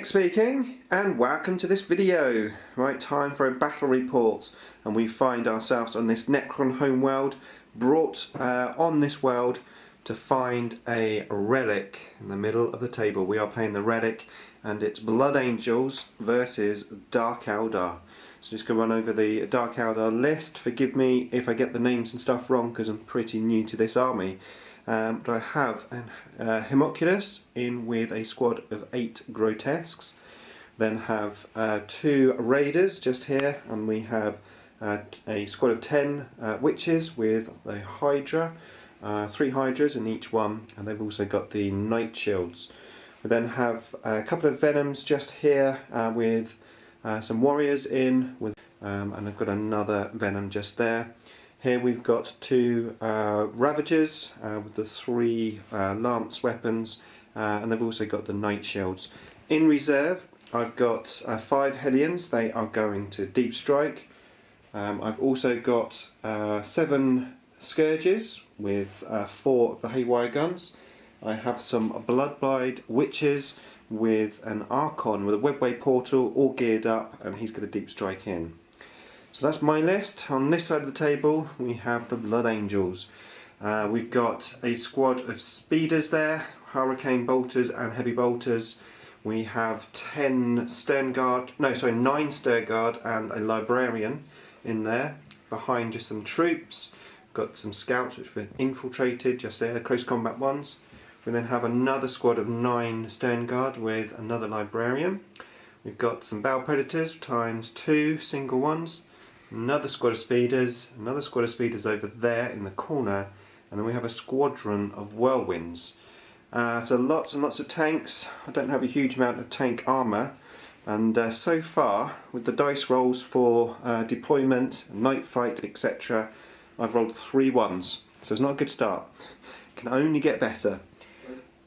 Nick speaking, and welcome to this video. Right, time for a battle report, and we find ourselves on this Necron homeworld, brought on this world to find a relic in the middle of the table. We are playing the relic, and it's Blood Angels versus Dark Eldar. So just going to run over the Dark Eldar list. Forgive me if I get the names and stuff wrong, because I'm pretty new to this army. But I have an Homunculus in with a squad of 8 grotesques. Then have 2 raiders just here, and we have a squad of 10 witches with a hydra, 3 hydras in each one, and they've also got the night shields. We then have a couple of venoms just here with some warriors in, with, and I've got another venom just there. Here we've got 2 Ravagers with the 3 lance weapons, and they've also got the night shields. In reserve I've got 5 Hellions. They are going to deep strike. I've also got 7 Scourges with 4 of the haywire guns. I have some Bloodblade Witches with an Archon with a webway portal all geared up, and he's got a deep strike in. So that's my list. On this side of the table we have the Blood Angels. We've got a squad of speeders there, hurricane bolters and heavy bolters. We have 9 Sternguard and a librarian in there, behind just some troops. Got some scouts which have infiltrated just there, close combat ones. We then have another squad of 9 Sternguard with another librarian. We've got some Bow Predators times 2 single ones. Another squad of speeders, over there in the corner, and then we have a squadron of whirlwinds. So lots and lots of tanks. I don't have a huge amount of tank armour, and so far with the dice rolls for deployment, night fight, etc., I've rolled 3 1s, so it's not a good start. Can only get better.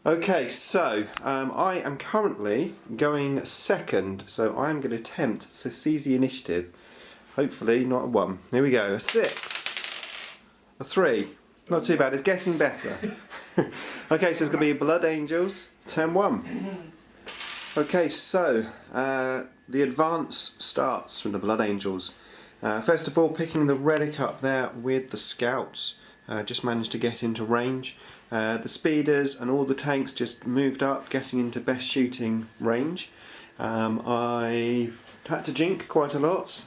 Okay, so I am currently going second, so I'm going to attempt to seize the initiative. Hopefully not a 1. Here we go. A 6. A 3. Not too bad. It's getting better. Okay, so it's going to be Blood Angels, turn 1. Okay, so the advance starts from the Blood Angels. First of all, picking the relic up there with the scouts. Just managed to get into range. The speeders and all the tanks just moved up, getting into best shooting range. I had to jink quite a lot.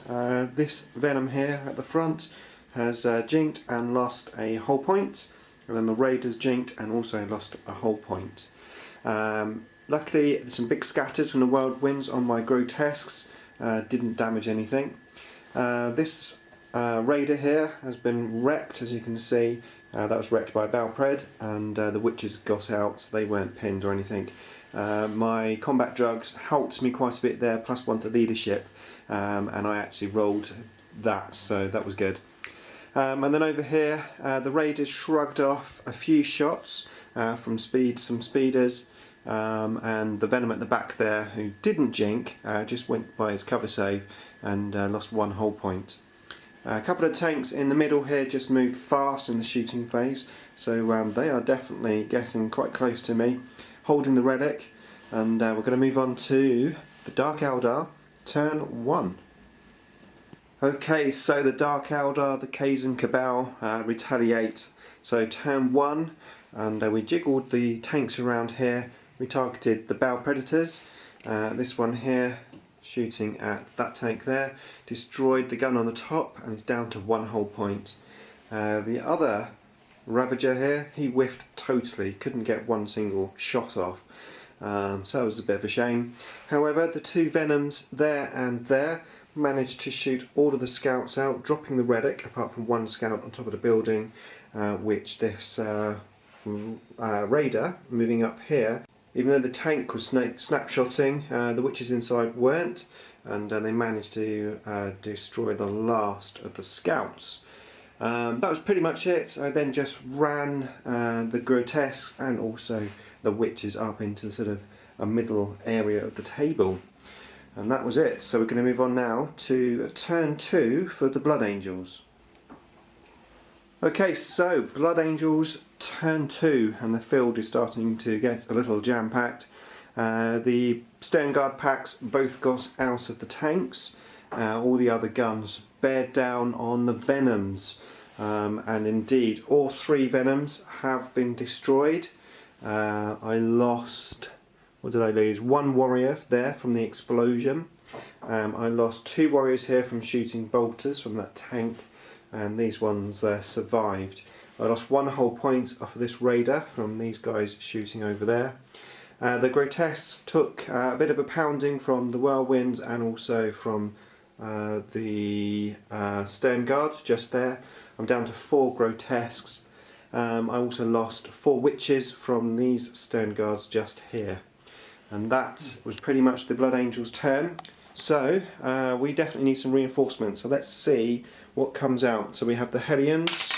This venom here at the front has jinked and lost a whole point, and then the raiders jinked and also lost a whole point. Luckily there's some big scatters from the whirlwinds on my grotesques, didn't damage anything. This raider here has been wrecked, as you can see. That was wrecked by a Balpred, and the witches got out, so they weren't pinned or anything. My combat drugs helped me quite a bit there, +1 to leadership, and I actually rolled that, so that was good. And then over here, the raiders shrugged off a few shots from some speeders, and the venom at the back there, who didn't jink, just went by his cover save and lost 1 whole point. A couple of tanks in the middle here just moved fast in the shooting phase, so they are definitely getting quite close to me, holding the relic, and we're going to move on to the Dark Eldar, turn 1. Okay, so the Dark Eldar, the Kazon Kabal, retaliate. So turn 1, and we jiggled the tanks around here. We targeted the Bow Predators, this one here, shooting at that tank there, destroyed the gun on the top, and it's down to 1 whole point. The other Ravager here, he whiffed totally, couldn't get 1 single shot off, so that was a bit of a shame. However, the 2 venoms there and there managed to shoot all of the scouts out, dropping the relic, apart from 1 scout on top of the building, which this raider moving up here, even though the tank was snapshotting, the witches inside weren't, and they managed to destroy the last of the scouts. That was pretty much it. I then just ran the grotesques and also the witches up into sort of a middle area of the table, and that was it. So we're going to move on now to turn 2 for the Blood Angels. Okay, so Blood Angels turn 2, and the field is starting to get a little jam-packed. The Stern Guard packs both got out of the tanks. All the other guns bared down on the Venoms, and indeed all 3 Venoms have been destroyed. I lost, what did I lose? 1 warrior there from the explosion. I lost 2 warriors here from shooting bolters from that tank, and these ones survived. I lost 1 whole point off of this raider from these guys shooting over there. The Grotesques took a bit of a pounding from the Whirlwinds and also from the Stern Guard just there. I'm down to 4 Grotesques. I also lost 4 Witches from these Stern Guards just here. And that was pretty much the Blood Angels' turn. So we definitely need some reinforcements. So let's see what comes out. So we have the Hellions.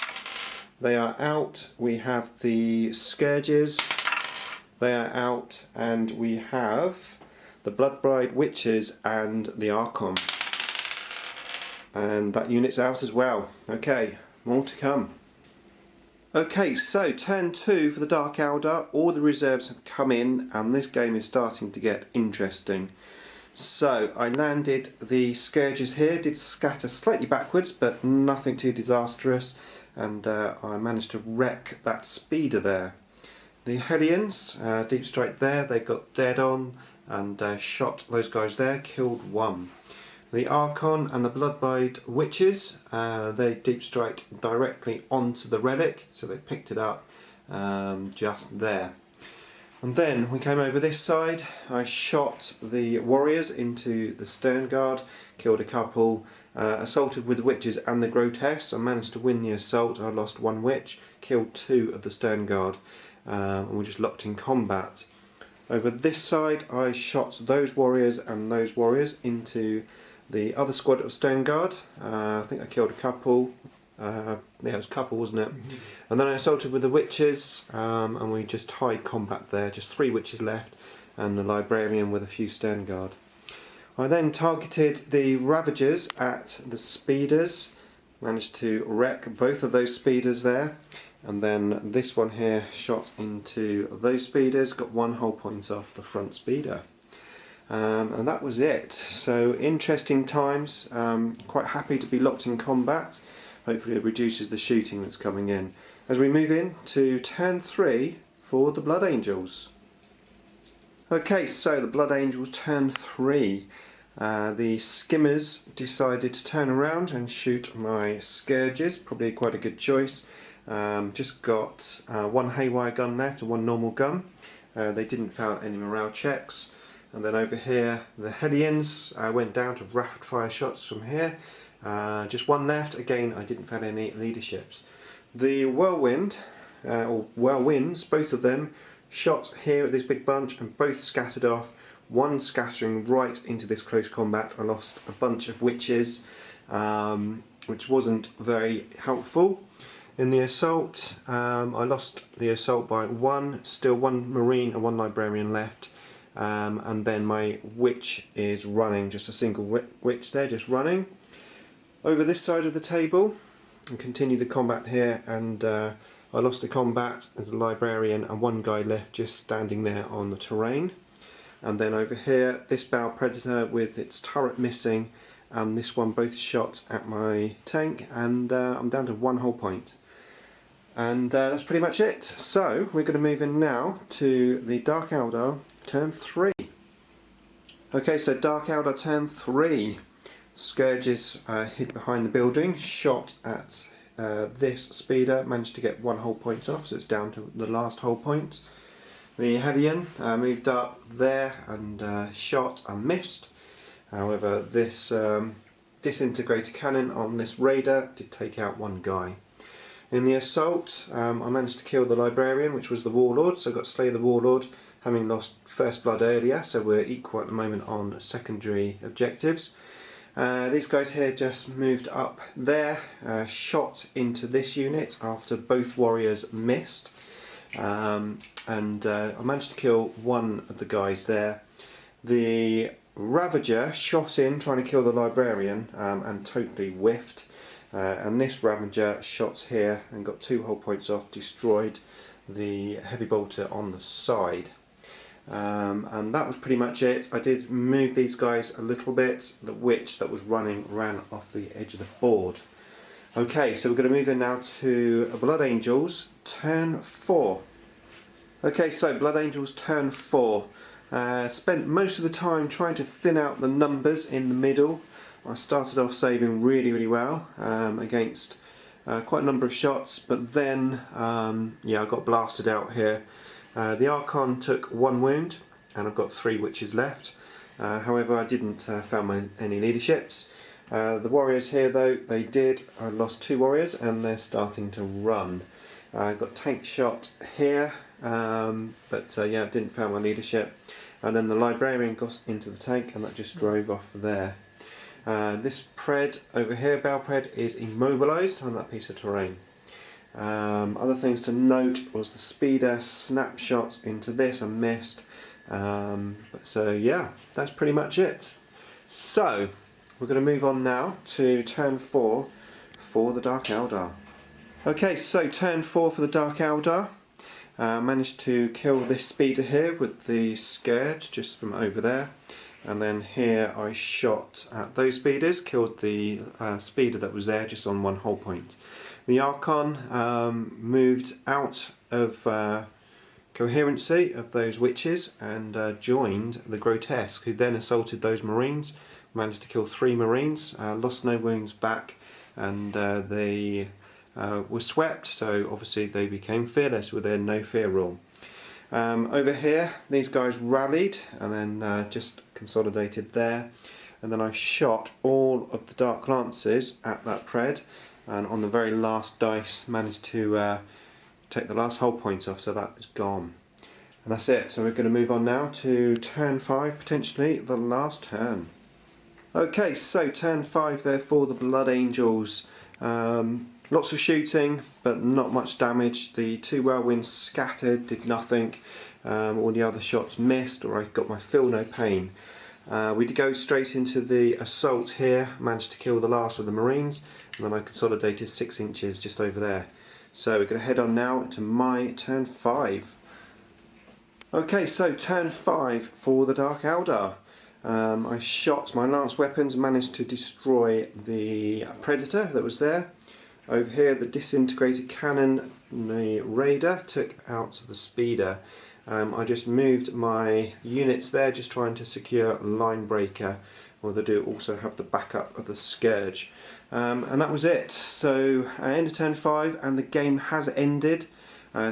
They are out. We have the Scourges. They are out. And we have the Bloodbride Witches and the Archon. And that unit's out as well. Okay, more to come. Okay, so turn 2 for the Dark Eldar. All the reserves have come in and this game is starting to get interesting. So I landed the Scourges here, did scatter slightly backwards but nothing too disastrous, and I managed to wreck that speeder there. The Hellions, deep strike there, they got dead on and shot those guys there, killed 1. The Archon and the Bloodbride Witches, they deep strike directly onto the relic, so they picked it up just there. And then we came over this side. I shot the warriors into the Stern Guard, killed a couple, assaulted with the Witches and the Grotesques. I managed to win the assault. I lost 1 Witch, killed 2 of the Stern Guard, and we just locked in combat. Over this side I shot those warriors and those warriors into the other squad of Stern Guard. I think I killed a couple. Yeah, it was a couple, wasn't it? Mm-hmm. And then I assaulted with the Witches, and we just tied combat there. Just 3 Witches left, and the Librarian with a few Stern Guard. I then targeted the Ravagers at the Speeders. Managed to wreck both of those Speeders there. And then this one here shot into those Speeders. Got 1 whole point off the front Speeder. And that was it. So interesting times. Quite happy to be locked in combat. Hopefully it reduces the shooting that's coming in. As we move in to turn 3 for the Blood Angels. Okay, so the Blood Angels turn 3. The Skimmers decided to turn around and shoot my Scourges. Probably quite a good choice. Just got 1 Haywire gun left and 1 normal gun. They didn't fail any morale checks. And then over here the Hellions went down to rapid fire shots from here. Just 1 left. Again, I didn't fail any leaderships. The Whirlwind, or Whirlwinds, both of them, shot here at this big bunch and both scattered off. 1 scattering right into this close combat. I lost a bunch of Witches, which wasn't very helpful. In the assault, I lost the assault by 1, still 1 Marine and 1 Librarian left. And then my Witch is running, just a single Witch there, just running. Over this side of the table, and continue the combat here, and I lost the combat as a Librarian and 1 guy left just standing there on the terrain. And then over here, this Bow Predator with its turret missing, and this one both shot at my tank, and I'm down to 1 whole point. And that's pretty much it. So we're going to move in now to the Dark Eldar turn 3. Okay, so Dark Eldar turn 3. Scourges hid behind the building, shot at this Speeder, managed to get 1 whole point off, so it's down to the last whole point. The Hellion moved up there and shot and missed. However, this disintegrator cannon on this Raider did take out 1 guy. In the assault, I managed to kill the Librarian, which was the Warlord, so I got to slay the Warlord, having lost first blood earlier, so we're equal at the moment on secondary objectives. These guys here just moved up there, shot into this unit after both warriors missed, and I managed to kill 1 of the guys there. The Ravager shot in trying to kill the Librarian and totally whiffed, and this Ravager shot here and got 2 whole points off, destroyed the heavy bolter on the side. and that was pretty much it. I did move these guys a little bit. The witch that was running ran off the edge of the board. Okay, so we're going to move in now to Blood Angels turn 4. Okay, so Blood Angels turn 4. Spent most of the time trying to thin out the numbers in the middle. I started off saving really well against quite a number of shots, but then yeah, I got blasted out here. The Archon took 1 wound and I've got 3 witches left. However, I didn't found any leaderships. The warriors here though, they did. I lost 2 warriors and they're starting to run. I got tank shot here, but yeah, didn't found my leadership. And then the librarian got into the tank and that just drove off there. This pred over here, Bell pred, is immobilised on that piece of terrain. Other things to note was the speeder snapshots into this and missed. So yeah, that's pretty much it. So we're going to move on now to turn 4 for the Dark Eldar. Okay, so turn 4 for the Dark Eldar. Managed to kill this speeder here with the Scourge just from over there. And then here I shot at those speeders, killed the speeder that was there just on 1 hull point. The Archon moved out of coherency of those witches and joined the Grotesque, who then assaulted those Marines, managed to kill 3 Marines, lost no wounds back, and they were swept, so obviously they became fearless with their no fear rule. Over here these guys rallied and then just consolidated there, and then I shot all of the Dark Lances at that pred, and on the very last dice managed to take the last hull points off, so that is gone. And that's it. So we're going to move on now to turn 5, potentially the last turn. Okay, so turn 5 there for the Blood Angels. Lots of shooting, but not much damage. The 2 whirlwinds scattered, did nothing. All the other shots missed, or I got my feel no pain. We did go straight into the assault here, managed to kill the last of the Marines, and then I consolidated 6 inches just over there. So we're going to head on now to my turn 5. Okay, so turn 5 for the Dark Eldar. I shot my lance weapons, managed to destroy the Predator that was there. Over here the disintegrated cannon, the Raider, took out the Speeder. I just moved my units there, just trying to secure line breaker, or they do also have the backup of the Scourge. And that was it. So end of turn 5 and the game has ended.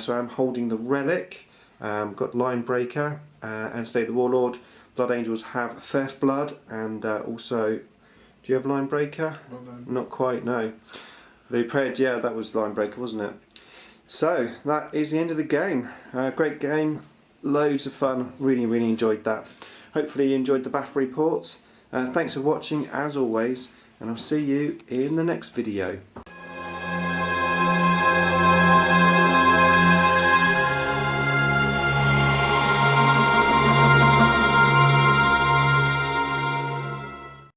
So I'm holding the Relic, got line breaker and Stay the Warlord. Blood Angels have First Blood and also, do you have line breaker? Not quite, no. The Pred, yeah, that was line breaker, wasn't it? So that is the end of the game. Great game, loads of fun, really enjoyed that. Hopefully you enjoyed the battle reports. Thanks for watching as always, and I'll see you in the next video.